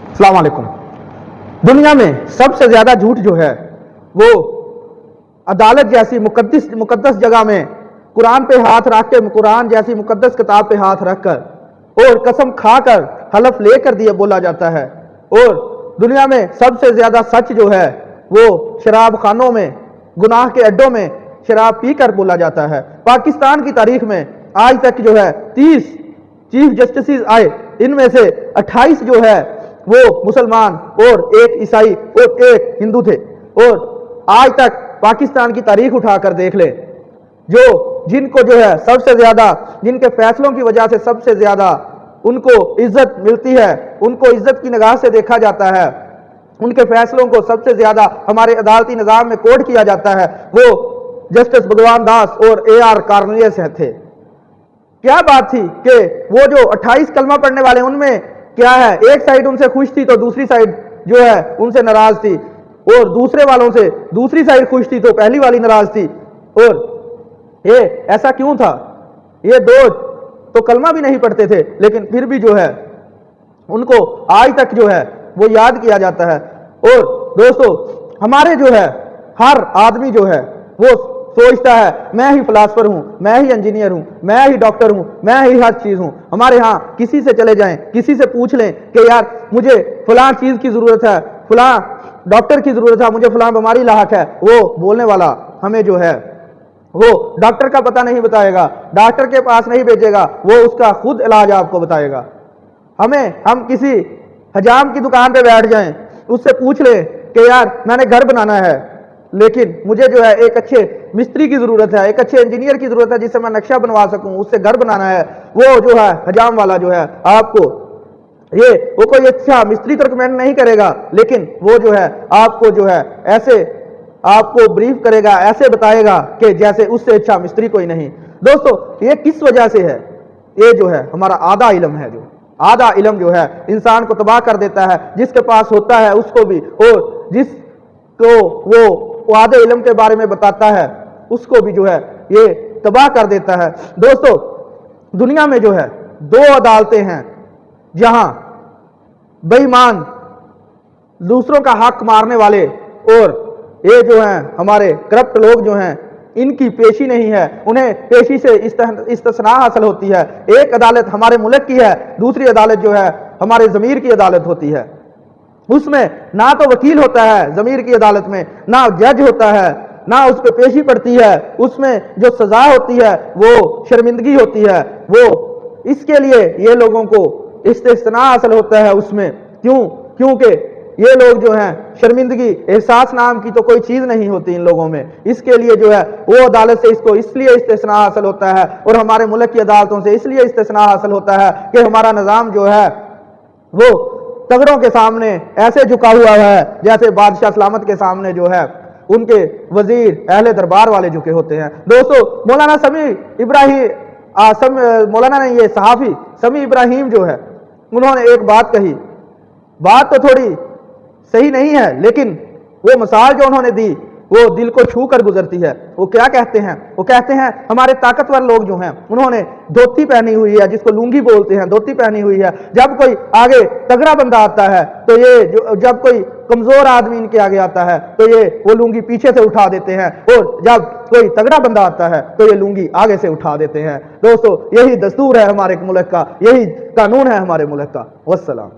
अस्सलाम वालेकुम। दुनिया में सबसे ज्यादा झूठ जो है वो अदालत जैसी मुकद्दस जगह में कुरान पे हाथ रख के, कुरान जैसी मुकद्दस किताब पे हाथ रखकर और कसम खाकर हलफ लेकर दिए बोला जाता है। और दुनिया में सबसे ज्यादा सच जो है वो शराब खानों में, गुनाह के अड्डों में शराब पी कर बोला जाता है। पाकिस्तान की तारीख में आज तक जो है 30 चीफ जस्टिस आए, इनमें से 28 जो है वो मुसलमान और एक ईसाई और एक हिंदू थे। और आज तक पाकिस्तान की तारीख उठाकर देख ले, जिनको जो है सबसे ज्यादा, जिनके फैसलों की वजह से सबसे ज्यादा उनको इज्जत मिलती है, उनको इज्जत की निगाह से देखा जाता है, उनके फैसलों को सबसे ज्यादा हमारे अदालती निजाम में कोड किया जाता है, वो जस्टिस भगवान दास और AR कार्नेलियस थे। क्या बात थी कि वो जो 28 कलमा पढ़ने वाले, उनमें क्या है, एक साइड उनसे खुश थी तो दूसरी साइड जो है उनसे नाराज थी, और दूसरे वालों से दूसरी साइड खुश थी तो पहली वाली नाराज थी। और ये ऐसा क्यों था? ये दो तो कलमा भी नहीं पढ़ते थे, लेकिन फिर भी जो है उनको आज तक जो है वो याद किया जाता है। और दोस्तों, हमारे जो है हर आदमी जो है वो सोचता है मैं ही फिलासफर हूं, मैं ही इंजीनियर हूं, मैं ही डॉक्टर हूं, मैं ही हर चीज हूं। हमारे यहाँ किसी से चले जाएं, किसी से पूछ लें कि यार मुझे फलां चीज की जरूरत है, फलां डॉक्टर की जरूरत है, मुझे फलां बीमारी लाहक है, वो बोलने वाला हमें जो है वो डॉक्टर का पता नहीं बताएगा, डॉक्टर के पास नहीं भेजेगा, वो उसका खुद इलाज आपको बताएगा। हम किसी हजाम की दुकान पे बैठ जाएं, उससे पूछ लें कि यार मैंने घर बनाना है, लेकिन मुझे जो है एक अच्छे मिस्त्री की जरूरत है, एक अच्छे इंजीनियर की जरूरत है जिससे मैं नक्शा बनवा सकूं, उससे घर बनाना है, वो जो है हजाम वाला जो है आपको वो कोई अच्छा मिस्त्री तो रिकमेंड नहीं करेगा, लेकिन वो जो है आपको जो है ऐसे आपको ब्रीफ करेगा, ऐसे बताएगा कि जैसे उससे अच्छा मिस्त्री कोई नहीं। दोस्तों, ये किस वजह से है? ये जो है हमारा आधा इल्म है, जो आधा इल्म जो है इंसान को तबाह कर देता है। जिसके पास होता है उसको भी, और जिसको वो आधे इल्म के बारे में बताता है उसको भी जो है ये तबाह कर देता है। दोस्तों, दुनिया में जो है 2 अदालतें हैं जहां बेईमान, दूसरों का हक मारने वाले और ये जो हैं हमारे करप्ट लोग जो हैं, इनकी पेशी नहीं है, उन्हें पेशी से इस्तिस्ना हासिल होती है। एक अदालत हमारे मुल्क की है, दूसरी अदालत जो है हमारे ज़मीर की अदालत होती है। उसमें ना तो वकील होता है ज़मीर की अदालत में, ना जज होता है, ना उस पर पेशी पड़ती है, उसमें जो सजा होती है वो शर्मिंदगी होती है। वो इसके लिए ये लोगों को इस्तिस्ना हासिल होता है उसमें। क्योंकि ये लोग जो हैं शर्मिंदगी, एहसास नाम की तो कोई चीज नहीं होती इन लोगों में, इसके लिए जो है वो अदालत से इसको इसलिए इस्तिस्ना हासिल होता है, और हमारे मुल्क की अदालतों से इसलिए इस्तिस्ना हासिल होता है कि हमारा निजाम जो है वो तगड़ों के सामने ऐसे झुका हुआ है जैसे बादशाह सलामत के सामने जो है उनके वजीर, अहले दरबार वाले झुके होते हैं। दोस्तों, मौलाना ये सहाफी समी इब्राहिम जो है, उन्होंने एक बात कही, बात तो थोड़ी सही नहीं है, लेकिन वो मिसाल जो उन्होंने दी वो दिल को छू कर गुजरती है। वो क्या कहते हैं? वो कहते हैं हमारे ताकतवर लोग जो हैं उन्होंने धोती पहनी हुई है, जिसको लुंगी बोलते हैं, धोती पहनी हुई है। जब कोई आगे तगड़ा बंदा आता है तो जब कोई कमजोर आदमी इनके आगे आता है तो ये वो लुंगी पीछे से उठा देते हैं, और जब कोई तगड़ा बंदा आता है तो ये लुंगी आगे से उठा देते हैं। दोस्तों, यही दस्तूर है हमारे मुल्क का, यही कानून है हमारे मुल्क का। वस्सलाम।